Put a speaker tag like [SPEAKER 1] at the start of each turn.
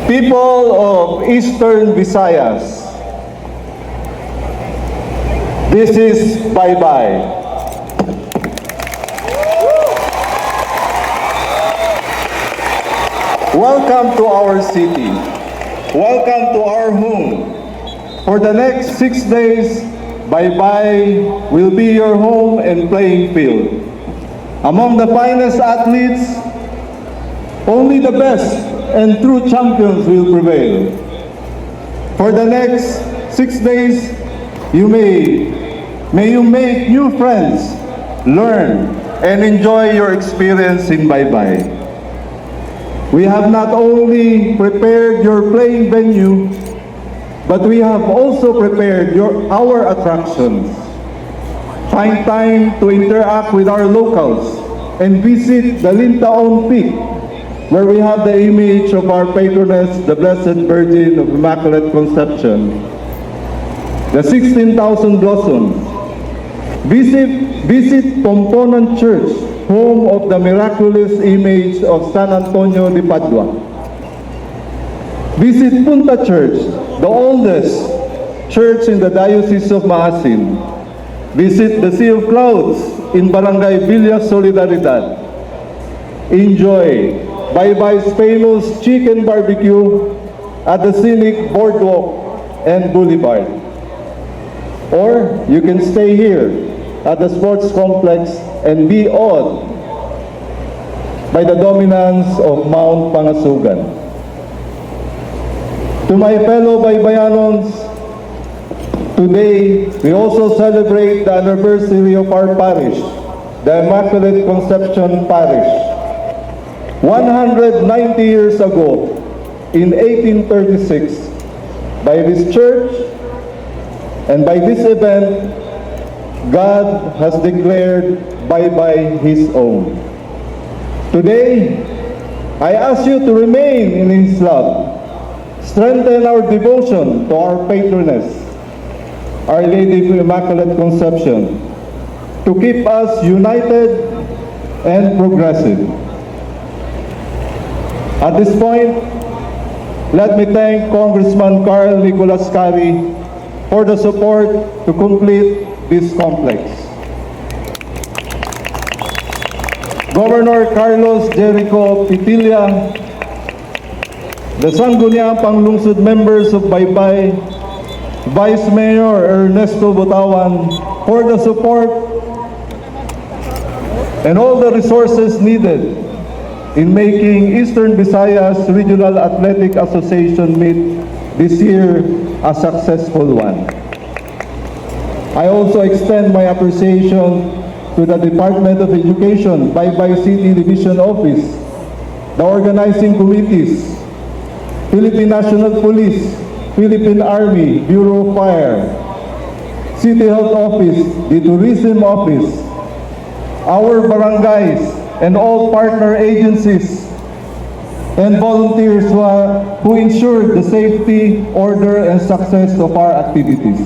[SPEAKER 1] People of Eastern Visayas, this is Baybay. Welcome to our city. Welcome to our home. For the next 6 days, Baybay will be your home and playing field. Among the finest athletes, only the best and true champions will prevail. For the next 6 days, may you make new friends, learn, and enjoy your experience in Baybay. We have not only prepared your playing venue, but we have also prepared our attractions. Find time to interact with our locals and visit the Lintaon Peak, where we have the image of our patroness, the Blessed Virgin of Immaculate Conception. The 16,000 blossoms. Visit Pomponan Church, home of the miraculous image of San Antonio de Padua. Visit Punta Church, the oldest church in the Diocese of Maasin. Visit the Sea of Clouds in Barangay Villa Solidaridad. Enjoy Baybay's famous chicken barbecue at the scenic boardwalk and boulevard. Or you can stay here at the sports complex and be awed by the dominance of Mount Pangasugan. To my fellow Baybayanons, today we also celebrate the anniversary of our parish, the Immaculate Conception Parish. 190 years ago, in 1836, by this church and by this event, God has declared Baybay His own. Today, I ask you to remain in His love. Strengthen our devotion to our patroness, Our Lady of Immaculate Conception, to keep us united and progressive. At this point, let me thank Congressman Carl Nicolas Cari for the support to complete this complex. Governor Carlos Jericho Pitilla, the Sangguniang Panglungsod members of Baybay, Vice Mayor Ernesto Botawan for the support and all the resources needed in making Eastern Visayas Regional Athletic Association meet this year a successful one. I also extend my appreciation to the Department of Education, Baybay City Division Office, the organizing committees, Philippine National Police, Philippine Army, Bureau of Fire, City Health Office, the Tourism Office, our barangays, and all partner agencies and volunteers who ensured the safety, order, and success of our activities.